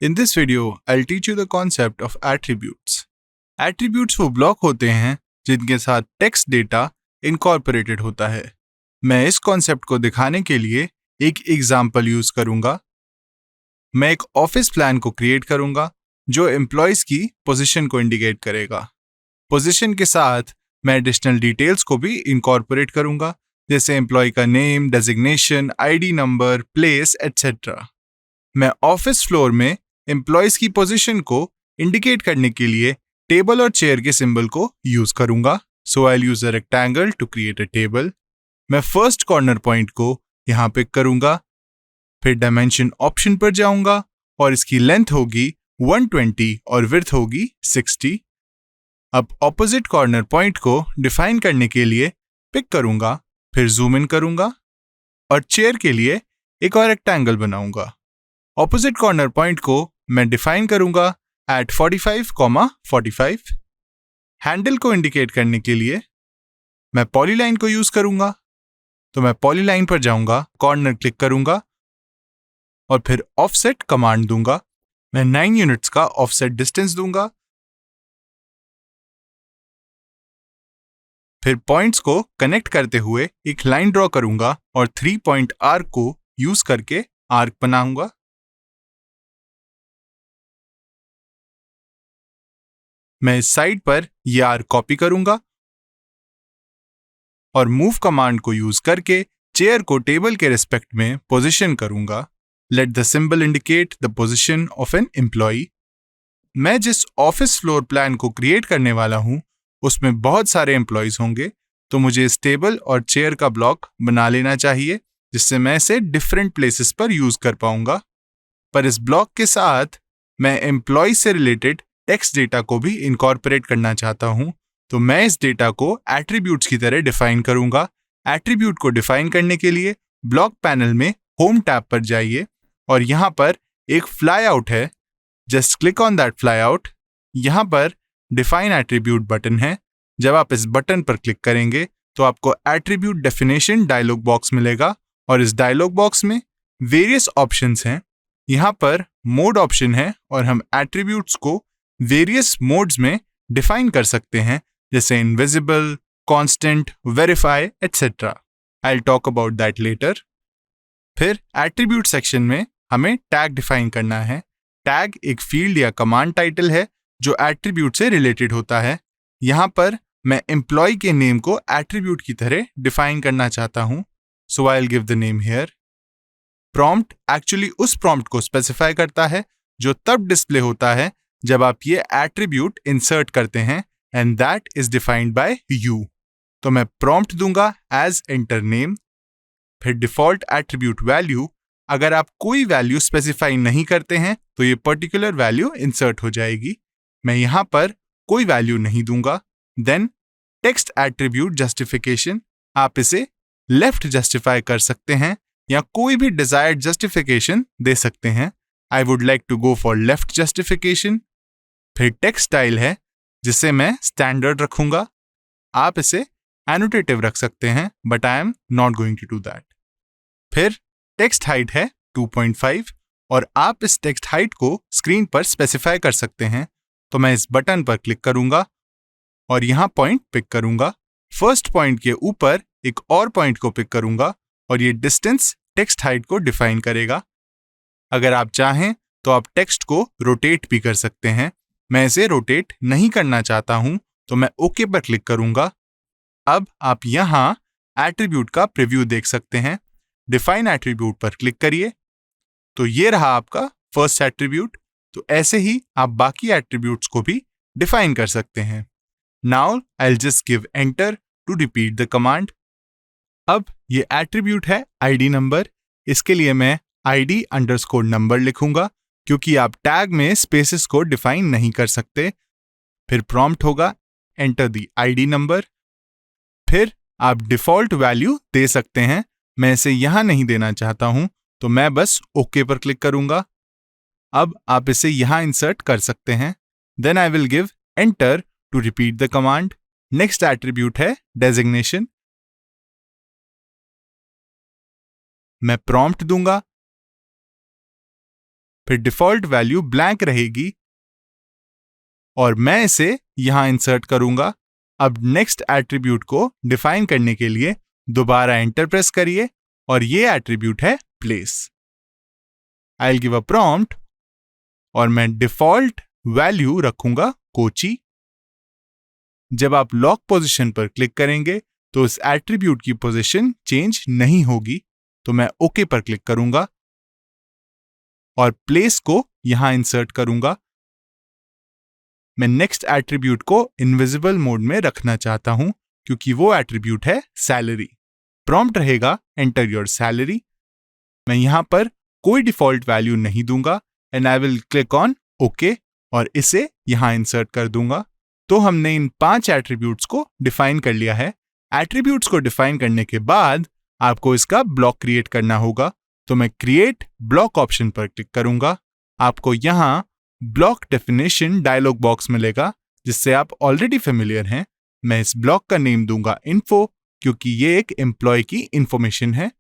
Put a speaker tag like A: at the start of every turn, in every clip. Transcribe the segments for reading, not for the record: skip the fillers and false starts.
A: In this video, I'll teach you the concept of attributes. Attributes वो block होते हैं जिनके साथ टेक्स्ट डेटा इनकॉर्पोरेटेड होता है। मैं इस कॉन्सेप्ट को दिखाने के लिए एक एग्जाम्पल यूज करूंगा। मैं एक ऑफिस प्लान को क्रिएट करूंगा जो एम्प्लॉयज की पोजीशन को इंडिकेट करेगा। पोजीशन के साथ मैं एडिशनल डिटेल्स को भी इनकॉर्पोरेट करूंगा, जैसे एम्प्लॉय का name, designation, ID number, place etcetera. मैं ऑफिस फ्लोर में एम्प्लॉयज की पोजीशन को इंडिकेट करने के लिए टेबल और चेयर के सिंबल को यूज करूंगा। So I use a rectangle to create a table. मैं फर्स्ट कॉर्नर पॉइंट को यहां पिक करूंगा, फिर डायमेंशन ऑप्शन पर जाऊंगा और इसकी लेंथ होगी 120 और विड्थ होगी 60। अब ऑपोजिट कॉर्नर पॉइंट को डिफाइन करने के लिए पिक करूंगा, फिर जूम इन करूंगा और चेयर के लिए एक और रेक्टेंगल बनाऊंगा। ऑपोजिट कॉर्नर पॉइंट को मैं डिफाइन करूंगा एट 45, 45। हैंडल को इंडिकेट करने के लिए मैं पॉलीलाइन को यूज करूंगा, तो मैं पॉलीलाइन पर जाऊंगा, कॉर्नर क्लिक करूंगा और फिर ऑफसेट कमांड दूंगा। मैं 9 यूनिट्स का ऑफसेट डिस्टेंस दूंगा। फिर पॉइंट्स को कनेक्ट करते हुए एक लाइन ड्रॉ करूंगा और 3 पॉइंट आर्क को यूज करके आर्क बनाऊंगा। मैं इस साइड पर ये आर्क कॉपी करूंगा और मूव कमांड को यूज करके चेयर को टेबल के रिस्पेक्ट में पोजीशन करूंगा। Let the symbol indicate the position of an employee. मैं जिस ऑफिस फ्लोर प्लान को क्रिएट करने वाला हूं उसमें बहुत सारे एम्प्लॉयज होंगे, तो मुझे इस टेबल और चेयर का ब्लॉक बना लेना चाहिए जिससे मैं इसे डिफरेंट प्लेसेस पर यूज कर पाऊंगा। पर इस ब्लॉक के साथ मैं एम्प्लॉय से रिलेटेड टेक्स्ट डेटा को भी इनकॉर्पोरेट करना चाहता हूं, तो मैं इस डेटा को एट्रीब्यूट्स की तरह डिफाइन करूंगा। एट्रीब्यूट को डिफाइन करने के लिए ब्लॉक पैनल में होम टैब पर जाइए और यहां पर एक फ्लाई आउट है। Just click on that fly out. यहां पर डिफाइन एट्रीब्यूट बटन है। जब आप इस बटन पर क्लिक करेंगे तो आपको एट्रीब्यूट डेफिनेशन डायलॉग बॉक्स मिलेगा और इस डायलॉग बॉक्स में वेरियस ऑप्शंस हैं। यहां पर मोड ऑप्शन है और हम एट्रीब्यूट्स को वेरियस मोड्स में डिफाइन कर सकते हैं, जैसे invisible, constant, verify etcetera. I will talk about that later. फिर एट्रीब्यूट सेक्शन में हमें टैग डिफाइन करना है। टैग एक फील्ड या कमांड टाइटल है जो एट्रीब्यूट से रिलेटेड होता है। यहां पर मैं एम्प्लॉय के नेम को एट्रीब्यूट की तरह डिफाइन करना चाहता हूं, so I will give the name here. Prompt actually उस प्रॉम्प्ट को स्पेसिफाई करता है जो तब डिस्प्ले होता है जब आप ये एट्रीब्यूट इंसर्ट करते हैं, and that is defined by you. तो मैं प्रॉम्प्ट दूंगा एज एंटर नेम। फिर डिफॉल्ट एट्रीब्यूट वैल्यू, अगर आप कोई वैल्यू स्पेसिफाई नहीं करते हैं तो ये पर्टिकुलर वैल्यू इंसर्ट हो जाएगी। मैं यहां पर कोई वैल्यू नहीं दूंगा। देन टेक्स्ट एट्रीब्यूट जस्टिफिकेशन, आप इसे लेफ्ट जस्टिफाई कर सकते हैं या कोई भी डिजायर्ड जस्टिफिकेशन दे सकते हैं। I would like to go for left justification. फिर टेक्स्ट स्टाइल है जिसे मैं स्टैंडर्ड रखूंगा। आप इसे एनोटेटिव रख सकते हैं, but I am not going to do that. फिर टेक्स्ट हाइट है 2.5 और आप इस टेक्स्ट हाइट को स्क्रीन पर स्पेसिफाई कर सकते हैं। तो मैं इस बटन पर क्लिक करूंगा और यहां पॉइंट पिक करूंगा। फर्स्ट पॉइंट के ऊपर एक और पॉइंट को पिक करूंगा और ये डिस्टेंस टेक्स्ट हाइट को डिफाइन करेगा। अगर आप चाहें तो आप टेक्स्ट को रोटेट भी कर सकते हैं। मैं इसे रोटेट नहीं करना चाहता हूं, तो मैं ओके पर क्लिक करूंगा। अब आप यहां एट्रीब्यूट का प्रीव्यू देख सकते हैं। डिफाइन एट्रीब्यूट पर क्लिक करिए, तो ये रहा आपका फर्स्ट एट्रीब्यूट। तो ऐसे ही आप बाकी एट्रीब्यूट्स को भी डिफाइन कर सकते हैं। Now I will just give enter to repeat the command. अब ये एट्रीब्यूट है आईडी नंबर। इसके लिए मैं ID अंडरस्कोर नंबर लिखूंगा क्योंकि आप टैग में स्पेसेस को डिफाइन नहीं कर सकते। फिर प्रॉम्प्ट होगा एंटर द ID नंबर। फिर आप डिफॉल्ट वैल्यू दे सकते हैं। मैं इसे यहां नहीं देना चाहता हूं, तो मैं बस ओके पर क्लिक करूंगा। अब आप इसे यहां इंसर्ट कर सकते हैं। Then I will give enter to repeat the command. Next attribute है डेजिग्नेशन। मैं प्रॉम्प्ट दूंगा, फिर डिफॉल्ट वैल्यू ब्लैंक रहेगी और मैं इसे यहां इंसर्ट करूंगा। अब नेक्स्ट एट्रीब्यूट को डिफाइन करने के लिए दोबारा एंटर प्रेस करिए और ये एट्रीब्यूट है place. I will give a prompt और मैं डिफॉल्ट वैल्यू रखूंगा कोची। जब आप लॉक पोजीशन पर क्लिक करेंगे तो इस एट्रीब्यूट की पोजीशन चेंज नहीं होगी, तो मैं ओके पर क्लिक करूंगा और प्लेस को यहां इंसर्ट करूंगा। मैं नेक्स्ट एट्रीब्यूट को इनविजिबल मोड में रखना चाहता हूं क्योंकि वो एट्रीब्यूट है सैलरी। प्रॉम्प्ट रहेगा एंटर योर सैलरी। मैं यहां पर कोई डिफॉल्ट वैल्यू नहीं दूंगा and I will click on okay और इसे यहां इंसर्ट कर दूंगा। तो हमने इन 5 एट्रीब्यूट्स को डिफाइन कर लिया है। एट्रीब्यूट्स को डिफाइन करने के बाद आपको इसका ब्लॉक क्रिएट करना होगा, तो मैं क्रिएट ब्लॉक ऑप्शन पर क्लिक करूंगा। आपको यहां ब्लॉक डेफिनेशन डायलॉग बॉक्स मिलेगा जिससे आप ऑलरेडी फेमिलियर हैं। मैं इस ब्लॉक का नेम दूंगा इन्फो क्योंकि ये एक एम्प्लॉय की इंफॉर्मेशन है।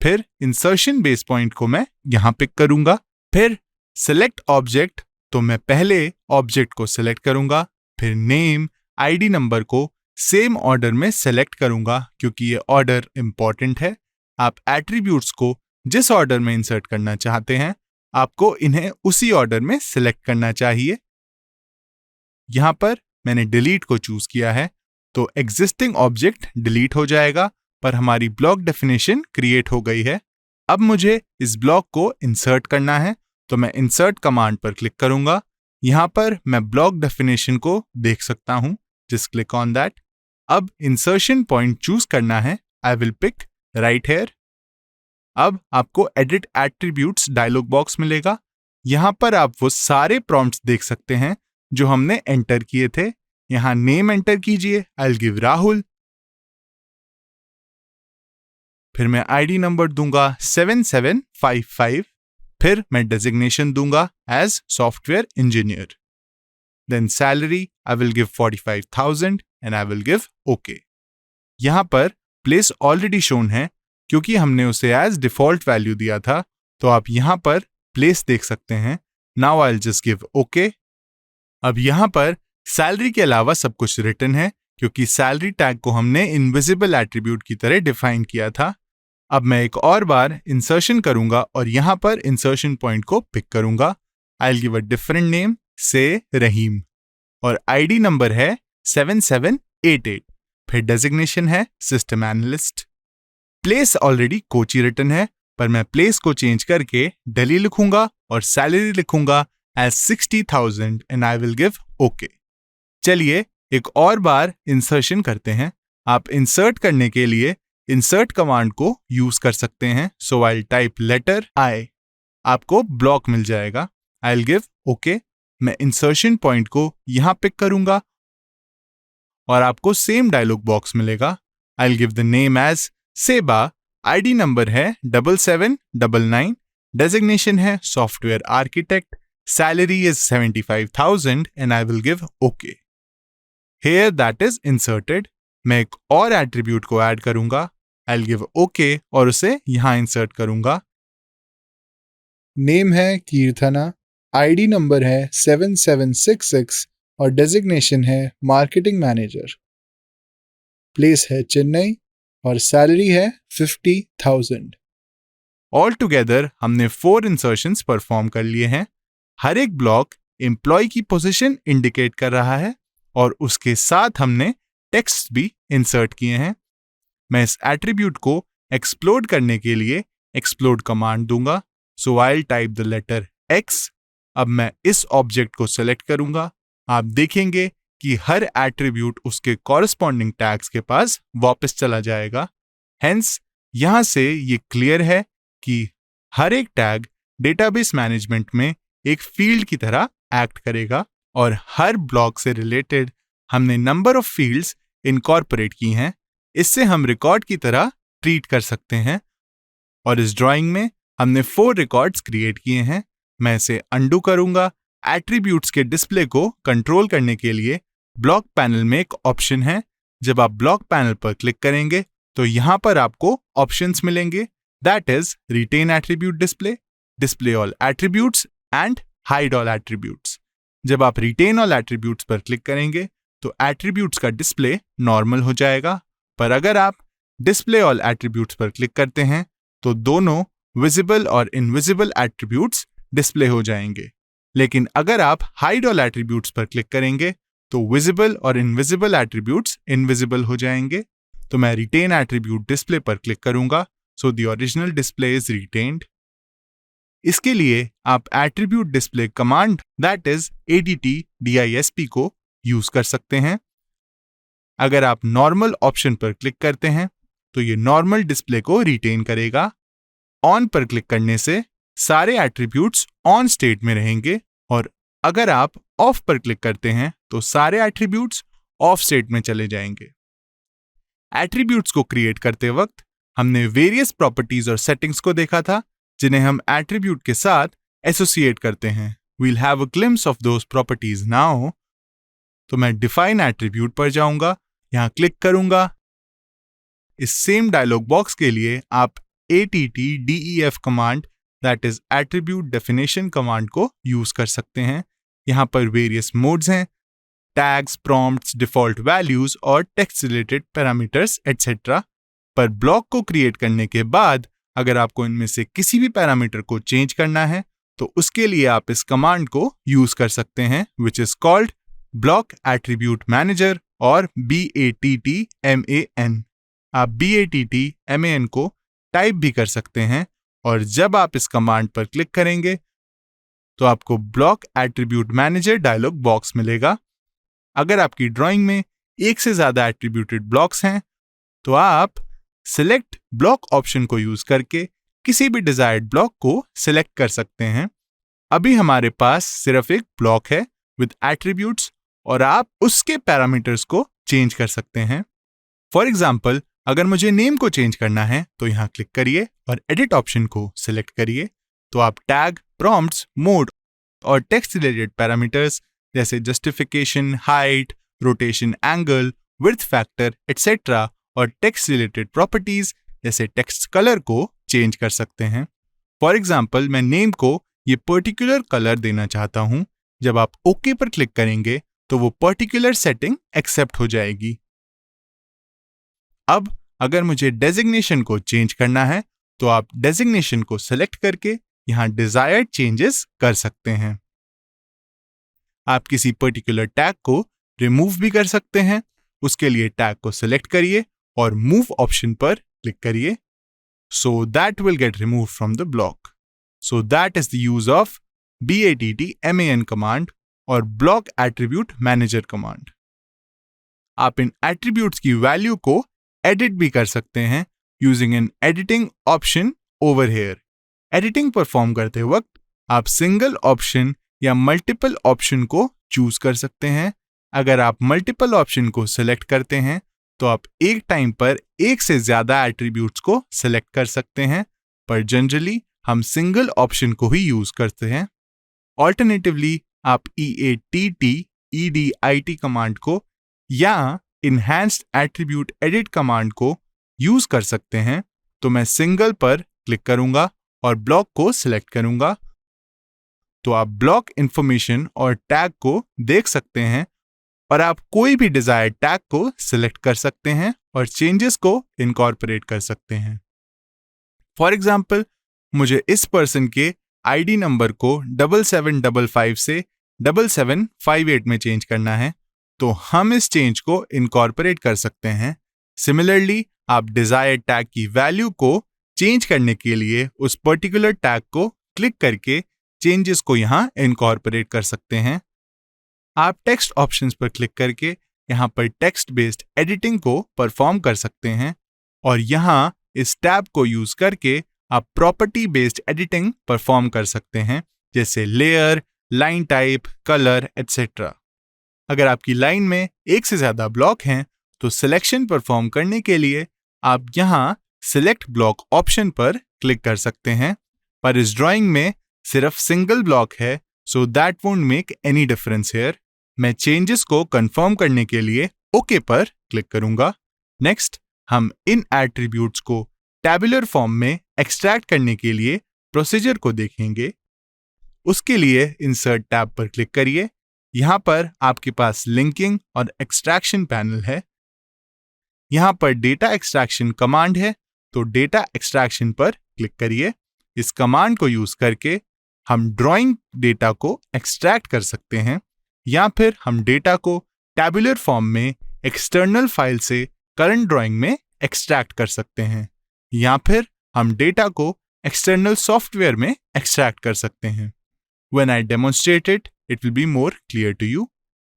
A: फिर इंसर्शन बेस पॉइंट को मैं यहां पिक करूंगा। फिर सिलेक्ट ऑब्जेक्ट, तो मैं पहले ऑब्जेक्ट को सिलेक्ट करूंगा, फिर नेम आईडी नंबर को सेम ऑर्डर में सेलेक्ट करूंगा क्योंकि ये ऑर्डर इंपॉर्टेंट है। आप एट्रीब्यूट्स को जिस ऑर्डर में इंसर्ट करना चाहते हैं आपको इन्हें उसी ऑर्डर में सिलेक्ट करना चाहिए। यहां पर मैंने डिलीट को चूज किया है तो एग्जिस्टिंग ऑब्जेक्ट डिलीट हो जाएगा पर हमारी ब्लॉक डेफिनेशन क्रिएट हो गई है। अब मुझे इस ब्लॉक को इंसर्ट करना है तो मैं इंसर्ट कमांड पर क्लिक करूंगा। यहां पर मैं ब्लॉक डेफिनेशन को देख सकता हूं, जस्ट क्लिक ऑन दैट। अब इंसर्शन पॉइंट चूज करना है, I will pick right here. अब आपको एडिट एट्रीब्यूट्स डायलॉग बॉक्स मिलेगा। यहां पर आप वो सारे प्रॉम्प्ट्स देख सकते हैं जो हमने एंटर किए थे। यहां नेम एंटर कीजिए, आई विल गिव राहुल। फिर मैं आईडी नंबर दूंगा 7755। फिर मैं डेजिग्नेशन दूंगा as software engineer. Then salary I will give 45,000 and I will give okay. यहां पर प्लेस ऑलरेडी शोन है क्योंकि हमने उसे एज डिफॉल्ट वैल्यू दिया था, तो आप यहां पर प्लेस देख सकते हैं। Now I will just give okay. अब यहां पर सैलरी के अलावा सब कुछ रिटन है क्योंकि सैलरी टैग को हमने इनविजिबल एट्रीब्यूट की तरह डिफाइन किया था। अब मैं एक और बार इंसर्शन करूंगा और यहां पर इंसर्शन पॉइंट को पिक करूंगा। आई will give a different name, से रहीम, और आईडी नंबर है 7788। फिर डेजिग्नेशन है system analyst. Place already Kochi written है पर मैं प्लेस को चेंज करके दिल्ली लिखूंगा और सैलरी लिखूंगा as 60,000 and I will give okay. चलिए एक और बार इंसर्शन करते हैं। आप इंसर्ट करने के लिए इंसर्ट कमांड को यूज कर सकते हैं। सो आई विल टाइप लेटर आई, आपको ब्लॉक मिल जाएगा। आई विल गिव ओके। मैं इंसर्शन पॉइंट को यहां पिक करूंगा और आपको सेम डायलॉग बॉक्स मिलेगा। I will give the name as Seba, ID number है 7799, डेजिग्नेशन है software architect, salary is 75,000 and I will give okay. Here that is inserted. मैं एक और एट्रीब्यूट को ऐड करूंगा। आई विल गिव ओके और उसे यहां इंसर्ट करूंगा।
B: नेम है कीर्थना, आईडी नंबर है 7766 और डेजिग्नेशन है मार्केटिंग मैनेजर। प्लेस है चेन्नई और सैलरी है 50,000।
A: ऑल टुगेदर हमने 4 इंसर्शंस परफॉर्म कर लिए हैं। हर एक ब्लॉक एम्प्लॉय की पोजीशन इंडिकेट कर रहा है और उसके साथ हमने टेक्स्ट भी इंसर्ट किए हैं। मैं इस एट्रीब्यूट को एक्सप्लोड करने के लिए एक्सप्लोड कमांड दूंगा। So I will type the letter X। अब मैं इस ऑब्जेक्ट को सेलेक्ट करूंगा। आप देखेंगे कि हर एट्रीब्यूट उसके कॉरस्पॉन्डिंग टैग्स के पास वापस चला जाएगा। हेंस यहां से ये क्लियर है कि हर एक टैग डेटाबेस मैनेजमेंट में एक फील्ड की तरह एक्ट करेगा और हर ब्लॉक से रिलेटेड हमने नंबर ऑफ फील्ड्स इनकॉर्पोरेट की हैं। इससे हम रिकॉर्ड की तरह ट्रीट कर सकते हैं और इस ड्राइंग में हमने 4 रिकॉर्ड्स क्रिएट किए हैं। मैं इसे अंडू करूंगा। एट्रीब्यूट्स के डिस्प्ले को कंट्रोल करने के लिए ब्लॉक पैनल में एक ऑप्शन है। जब आप ब्लॉक पैनल पर क्लिक करेंगे तो यहां पर आपको ऑप्शंस मिलेंगे, that is retain attribute display, display all attributes and hide all attributes. जब आप रिटेन ऑल एट्रीब्यूट्स पर क्लिक करेंगे तो एट्रीब्यूट्स का डिस्प्ले नॉर्मल हो जाएगा, पर अगर आप डिस्प्ले ऑल एट्रीब्यूट्स पर क्लिक करते हैं तो दोनों विजिबल और इनविजिबल एट्रीब्यूट्स डिस्प्ले हो जाएंगे। लेकिन अगर आप हाइड ऑल एट्रीब्यूट्स पर क्लिक करेंगे तो विजिबल और इनविजिबल एट्रीब्यूट्स इनविजिबल हो जाएंगे। तो मैं रिटेन एट्रीब्यूट डिस्प्ले पर क्लिक करूंगा, so the original display is retained. इसके लिए आप attribute display command that is ADT-DISP को यूज कर सकते हैं। अगर आप नॉर्मल ऑप्शन पर क्लिक करते हैं तो ये नॉर्मल डिस्प्ले को रिटेन करेगा। ऑन पर क्लिक करने से सारे एट्रीब्यूट्स ऑन स्टेट में रहेंगे, और अगर आप ऑफ पर क्लिक करते हैं तो सारे एट्रीब्यूट्स ऑफ स्टेट में चले जाएंगे। एट्रीब्यूट्स को क्रिएट करते वक्त हमने वेरियस प्रॉपर्टीज और सेटिंग्स को देखा था जिन्हें हम एट्रीब्यूट के साथ एसोसिएट करते हैं। We'll have a glimpse of those properties now. तो मैं डिफाइन एट्रीब्यूट पर जाऊंगा, यहां क्लिक करूंगा। इस सेम डायलॉग बॉक्स के लिए आप ATT-DEF command that is attribute definition command को यूज कर सकते हैं। यहां पर वेरियस मोड्स हैं, टैग्स, प्रॉम्प्ट्स, डिफॉल्ट वैल्यूज और टेक्स्ट रिलेटेड पैरामीटर्स एटसेट्रा। पर ब्लॉक को क्रिएट करने के बाद अगर आपको इनमें से किसी भी पैरामीटर को चेंज करना है तो उसके लिए आप इस कमांड को यूज कर सकते हैं, which is called block attribute manager और BATTMAN। आप BATTMAN को टाइप भी कर सकते हैं, और जब आप इस कमांड पर क्लिक करेंगे तो आपको block attribute manager dialog box मिलेगा। अगर आपकी ड्राइंग में एक से ज्यादा एट्रीब्यूटेड ब्लॉक्स हैं तो आप सिलेक्ट ब्लॉक ऑप्शन को यूज करके किसी भी डिजायर्ड ब्लॉक को सिलेक्ट कर सकते हैं। अभी हमारे पास सिर्फ एक ब्लॉक है विद एट्रीब्यूट्स, और आप उसके पैरामीटर्स को चेंज कर सकते हैं। फॉर एग्जाम्पल, अगर मुझे नेम को चेंज करना है तो यहां क्लिक करिए और एडिट ऑप्शन को सिलेक्ट करिए। तो आप टैग, प्रॉम्प्ट्स, मोड और टेक्स्ट रिलेटेड पैरामीटर्स जैसे justification, height, rotation angle, width factor etcetera और टेक्स्ट रिलेटेड प्रॉपर्टीज जैसे टेक्स्ट कलर को चेंज कर सकते हैं। फॉर एग्जाम्पल, मैं नेम को ये पर्टिकुलर कलर देना चाहता हूं। जब आप ओके पर क्लिक करेंगे तो वो पर्टिकुलर सेटिंग एक्सेप्ट हो जाएगी। अब अगर मुझे डेजिग्नेशन को चेंज करना है तो आप डेजिग्नेशन को सिलेक्ट करके यहां डिजायर्ड चेंजेस कर सकते हैं। आप किसी पर्टिकुलर टैग को रिमूव भी कर सकते हैं। उसके लिए टैग को सिलेक्ट करिए और मूव ऑप्शन पर क्लिक करिए, so that will get remove from the block. So that is the use of BATTMAN command और ब्लॉक एट्रीब्यूट मैनेजर कमांड। आप इन एट्रीब्यूट्स की वैल्यू को एडिट भी कर सकते हैं using an editing option over here. Editing perform करते वक्त आप सिंगल ऑप्शन या मल्टीपल ऑप्शन को चूज कर सकते हैं। अगर आप मल्टीपल ऑप्शन को सिलेक्ट करते हैं तो आप एक टाइम पर एक से ज्यादा एट्रीब्यूट्स को सिलेक्ट कर सकते हैं, पर जनरली हम सिंगल ऑप्शन को ही यूज करते हैं। ऑल्टरनेटिवली आप EATT-EDIT कमांड को या इनहैंस्ड एट्रीब्यूट एडिट कमांड को यूज कर सकते हैं। तो मैं सिंगल पर क्लिक करूंगा और ब्लॉक को सिलेक्ट करूंगा, तो आप ब्लॉक इंफॉर्मेशन और टैग को देख सकते हैं, और आप कोई भी डिजायर्ड टैग को सिलेक्ट कर सकते हैं और चेंजेस को इनकॉर्पोरेट कर सकते हैं। फॉर एग्जाम्पल, मुझे इस पर्सन के ID नंबर को 7755 से 7758 में चेंज करना है, तो हम इस चेंज को इनकॉर्पोरेट कर सकते हैं। सिमिलरली, आप डिजायर्ड टैग की वैल्यू को चेंज करने के लिए उस पर्टिकुलर टैग को क्लिक करके चेंजेस को यहां इनकॉर्पोरेट कर सकते हैं। आप टेक्स्ट ऑप्शंस पर क्लिक करके यहां पर टेक्स्ट बेस्ड एडिटिंग को परफॉर्म कर सकते हैं, और यहां इस टैब को यूज करके आप प्रॉपर्टी बेस्ड एडिटिंग परफॉर्म कर सकते हैं, जैसे layer, line type, colour etcetera. अगर आपकी लाइन में एक से ज्यादा ब्लॉक हैं तो सिलेक्शन परफॉर्म करने के लिए आप यहां सिलेक्ट ब्लॉक ऑप्शन पर क्लिक कर सकते हैं, पर इस ड्राइंग में सिर्फ सिंगल ब्लॉक है, so that won't make any difference here. मैं चेंजेस को कंफर्म करने के लिए ओके पर क्लिक करूंगा। नेक्स्ट, हम इन एट्रीब्यूट्स को टैबुलर फॉर्म में एक्सट्रैक्ट करने के लिए प्रोसीजर को देखेंगे। उसके लिए इंसर्ट टैब पर क्लिक करिए। यहाँ पर आपके पास लिंकिंग और एक्सट्रैक्शन पैनल है। यहाँ पर डेटा एक्सट्रैक्शन कमांड है, तो डेटा एक्सट्रैक्शन पर क्लिक करिए। इस कमांड को यूज करके हम ड्राइंग डेटा को एक्सट्रैक्ट कर सकते हैं, या फिर हम डेटा को टैबुलर फॉर्म में एक्सटर्नल फाइल से करंट ड्राइंग में एक्सट्रैक्ट कर सकते हैं, या फिर हम डेटा को एक्सटर्नल सॉफ्टवेयर में एक्सट्रैक्ट कर सकते हैं। When I demonstrate it, it will be more clear to you.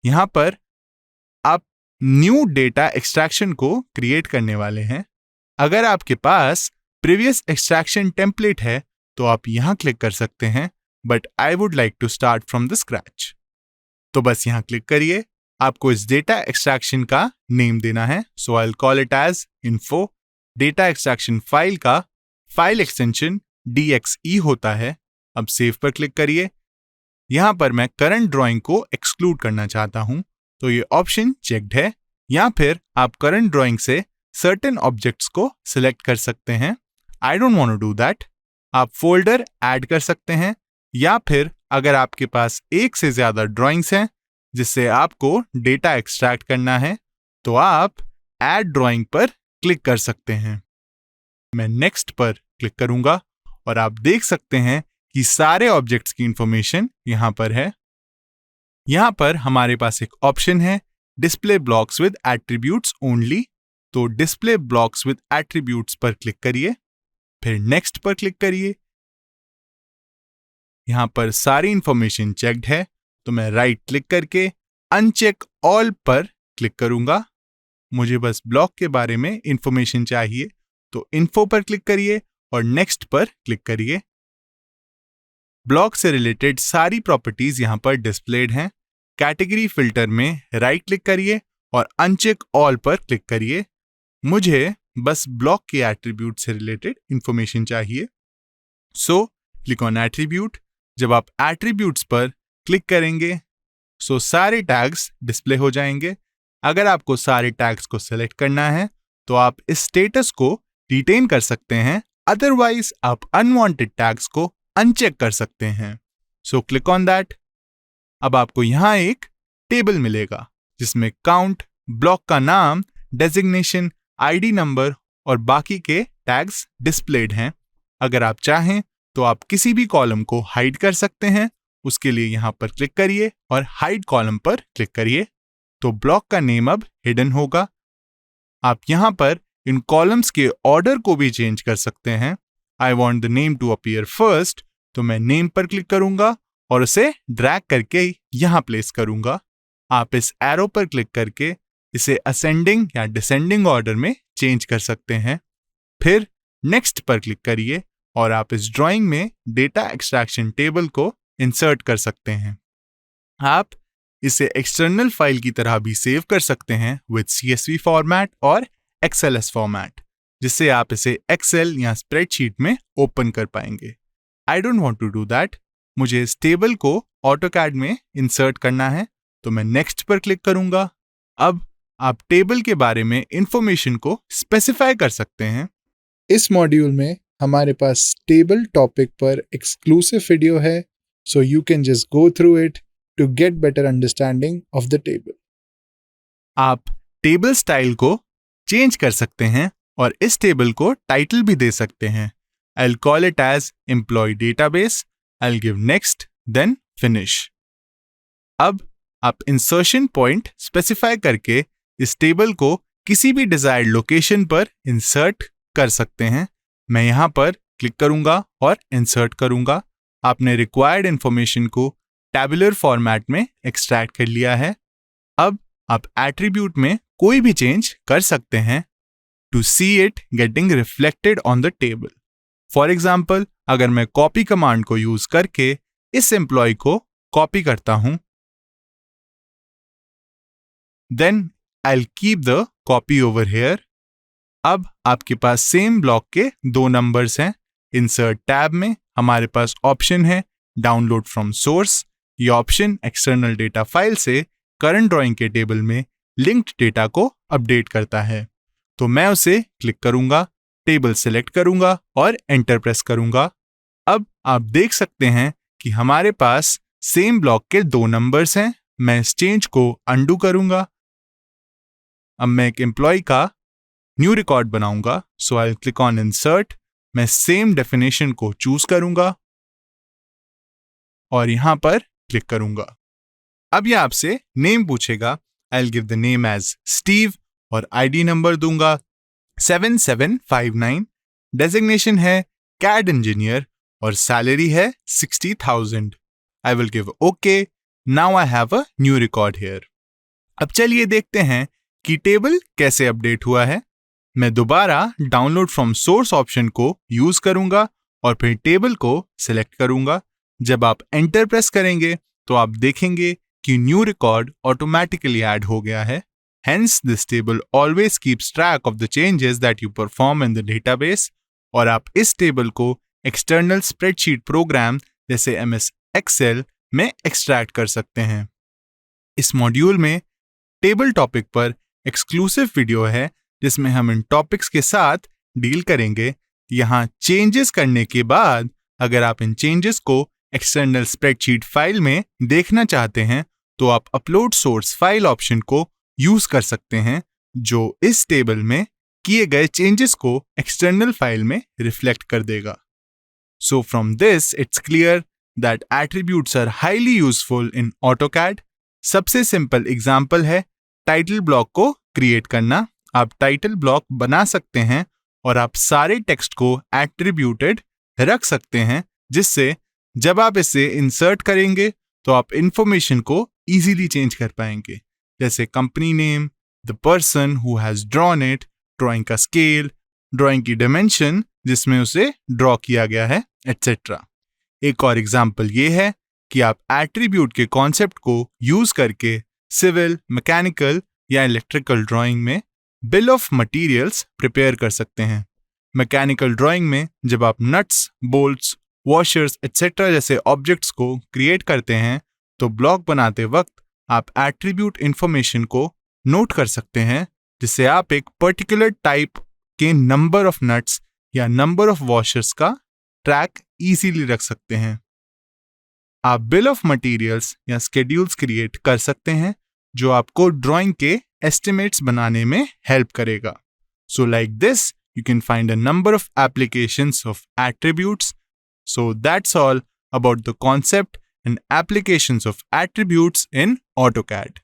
A: यहाँ पर आप न्यू डेटा एक्सट्रैक्शन को क्रिएट करने वाले हैं। अगर आपके पास प्रीवियस एक्सट्रैक्शन टेम्पलेट है तो आप यहाँ क्लिक कर सकते हैं, but I would like to start from the scratch. तो बस यहाँ क्लिक करिए। आपको इस डेटा एक्सट्रैक्शन का नेम देना है, so I will call it as info. Data extraction file का फाइल एक्सटेंशन DXE होता है। अब सेव पर क्लिक करिए। यहाँ पर मैं करंट ड्राइंग को एक्सक्लूड करना चाहता हूँ, तो ये ऑप्शन चेक्ड है। या फिर आप करंट ड्राइंग से सर्टेन ऑब्जेक्ट्स को सिलेक्ट कर सकते हैं। I don't want to do that. आप फोल्डर ऐड कर सकते हैं, या फिर अगर आपके पास एक से ज्यादा ड्राइंग्स हैं जिससे आपको डेटा एक्सट्रैक्ट करना है, तो आप ऐड ड्राइंग पर क्लिक कर सकते हैं। मैं नेक्स्ट पर क्लिक करूंगा और आप देख सकते हैं कि सारे ऑब्जेक्ट्स की इंफॉर्मेशन यहां पर है। यहां पर हमारे पास एक ऑप्शन है display blocks with attributes only, तो डिस्प्ले ब्लॉक्स विद एट्रीब्यूट्स पर क्लिक करिए, फिर नेक्स्ट पर क्लिक करिए। यहां पर सारी इंफॉर्मेशन चेक्ड है, तो मैं राइट क्लिक करके अनचेक ऑल पर क्लिक करूंगा। मुझे बस ब्लॉक के बारे में इंफॉर्मेशन चाहिए, तो इन्फो पर क्लिक करिए और नेक्स्ट पर क्लिक करिए। ब्लॉक से रिलेटेड सारी प्रॉपर्टीज यहां पर डिस्प्लेड हैं। कैटेगरी फिल्टर में राइट क्लिक करिए और अनचेक ऑल पर क्लिक करिए। मुझे बस ब्लॉक के एट्रीब्यूट से रिलेटेड इंफॉर्मेशन चाहिए, सो क्लिक ऑन एट्रीब्यूट। जब आप एट्रीब्यूट्स पर क्लिक करेंगे सो सारे टैग्स डिस्प्ले हो जाएंगे। अगर आपको सारे टैग्स को सिलेक्ट करना है तो आप इस स्टेटस को रिटेन कर सकते हैं, अदरवाइज आप अनवांटेड टैग्स को अनचेक कर सकते हैं। So click on that. अब आपको यहां एक टेबल मिलेगा जिसमें काउंट, ब्लॉक का नाम, डेजिग्नेशन, ID नंबर और बाकी के टैग्स डिस्प्लेड हैं। अगर आप चाहें तो आप किसी भी कॉलम को हाइड कर सकते हैं। उसके लिए यहां पर क्लिक करिए और हाइड कॉलम पर क्लिक करिए, तो ब्लॉक का नेम अब हिडन होगा। आप यहां पर इन कॉलम्स के ऑर्डर को भी चेंज कर सकते हैं। I want the name to appear first, तो मैं नेम पर क्लिक करूंगा और उसे ड्रैग करके यहां प्लेस करूंगा। आप इस एरो पर क्लिक करके इसे असेंडिंग या डिसेंडिंग ऑर्डर में चेंज कर सकते हैं। फिर नेक्स्ट पर क्लिक करिए और आप इस ड्राइंग में डेटा एक्सट्रैक्शन टेबल को इंसर्ट कर सकते हैं। आप इसे एक्सटर्नल फाइल की तरह भी सेव कर सकते हैं विद CSV फॉर्मेट और XLS फॉर्मेट, जिससे आप इसे एक्सेल या स्प्रेडशीट में ओपन कर पाएंगे। I don't want to do that. मुझे इस टेबल को ऑटोकैड में इंसर्ट करना है, तो मैं नेक्स्ट पर क्लिक करूंगा। अब आप टेबल के बारे में इंफॉर्मेशन को स्पेसिफाई कर सकते हैं।
B: इस मॉड्यूल में हमारे पास टेबल टॉपिक पर एक्सक्लूसिव वीडियो है, so you can just go through it to get better understanding of the table.
A: आप टेबल स्टाइल को चेंज कर सकते हैं और इस टेबल को टाइटल भी दे सकते हैं। I'll call it as employee database. I'll give next, then finish. अब आप इंसर्शन पॉइंट स्पेसिफाई करके इस टेबल को किसी भी डिजायर्ड लोकेशन पर इंसर्ट कर सकते हैं। मैं यहां पर क्लिक करूंगा और इंसर्ट करूंगा। आपने रिक्वायर्ड इंफॉर्मेशन को टैबुलर फॉर्मेट में एक्सट्रैक्ट कर लिया है। अब आप एट्रीब्यूट में कोई भी चेंज कर सकते हैं to see it getting reflected on the table. For example, अगर मैं कॉपी कमांड को यूज करके इस एम्प्लॉय को कॉपी करता हूं, then I will keep the copy over here. अब आपके पास सेम ब्लॉक के 2 नंबर्स हैं। इंसर्ट टैब में हमारे पास ऑप्शन है डाउनलोड फ्रॉम सोर्स। ये ऑप्शन एक्सटर्नल डेटा फाइल से करंट ड्राइंग के टेबल में लिंक्ड डेटा को अपडेट करता है। तो मैं उसे क्लिक करूंगा, टेबल सेलेक्ट करूंगा और एंटर प्रेस करूंगा। अब आप देख सकते हैं कि हमारे पास सेम ब्लॉक के 2 नंबर्स हैं। मैं इस चेंज को अंडू करूंगा। अब मैं एक एम्प्लॉय का न्यू रिकॉर्ड बनाऊंगा। So I will click on insert. मैं सेम डेफिनेशन को चूज करूंगा और यहां पर क्लिक करूंगा। अब ये आपसे नेम पूछेगा। I will give the name as Steve और आईडी नंबर दूंगा 7759। डेजिग्नेशन है कैड इंजीनियर और सैलरी है 60,000। आई will give okay. Now I have a new record here. अब चलिए देखते हैं कि टेबल कैसे अपडेट हुआ है। मैं दोबारा डाउनलोड फ्रॉम सोर्स ऑप्शन को यूज करूंगा और फिर टेबल को सिलेक्ट करूंगा। जब आप एंटर प्रेस करेंगे तो आप देखेंगे कि न्यू रिकॉर्ड ऑटोमेटिकली ऐड हो गया है। Hence, this table always keeps track of the changes that you perform in the database। और आप इस टेबल को एक्सटर्नल स्प्रेडशीट प्रोग्राम जैसे MS Excel में एक्सट्रैक्ट कर सकते हैं। इस मॉड्यूल में टेबल टॉपिक पर एक्सक्लूसिव वीडियो है जिसमें हम इन टॉपिक्स के साथ डील करेंगे। यहाँ चेंजेस करने के बाद अगर आप इन चेंजेस को एक्सटर्नल स्प्रेडशीट फाइल में देखना चाहते हैं तो आप अपलोड सोर्स फाइल ऑप्शन को यूज कर सकते हैं, जो इस टेबल में किए गए चेंजेस को एक्सटर्नल फाइल में रिफ्लेक्ट कर देगा। So from this it's clear that attributes are highly useful in AutoCAD. सबसे सिंपल एग्जांपल है टाइटल ब्लॉक को क्रिएट करना। आप टाइटल ब्लॉक बना सकते हैं और आप सारे टेक्स्ट को एट्रीब्यूटेड रख सकते हैं, जिससे जब आप इसे इंसर्ट करेंगे तो आप इंफॉर्मेशन को इजीली चेंज कर पाएंगे, जैसे company name, the person who has drawn it, drawing का स्केल, ड्राइंग की डायमेंशन जिसमें उसे ड्रॉ किया गया है, एटसेट्रा। एक और एग्जांपल ये है कि आप एट्रीब्यूट के कॉन्सेप्ट को यूज करके सिविल, मैकेनिकल या इलेक्ट्रिकल ड्राइंग में बिल ऑफ मटेरियल्स प्रिपेयर कर सकते हैं। मैकेनिकल ड्राइंग में जब आप नट्स, बोल्ट्स, वॉशर्स एटसेट्रा जैसे ऑब्जेक्ट्स को क्रिएट करते हैं तो ब्लॉक बनाते वक्त आप एट्रीब्यूट इंफॉर्मेशन को नोट कर सकते हैं, जिससे आप एक पर्टिकुलर टाइप के नंबर ऑफ नट्स या नंबर ऑफ वॉशर्स का ट्रैक इजीली रख सकते हैं। आप बिल ऑफ मटेरियल्स या स्केड्यूल्स क्रिएट कर सकते हैं जो आपको ड्राइंग के एस्टिमेट्स बनाने में हेल्प करेगा। So like this you can find a number of applications of attributes. So that's all about the concept and applications of attributes in AutoCAD.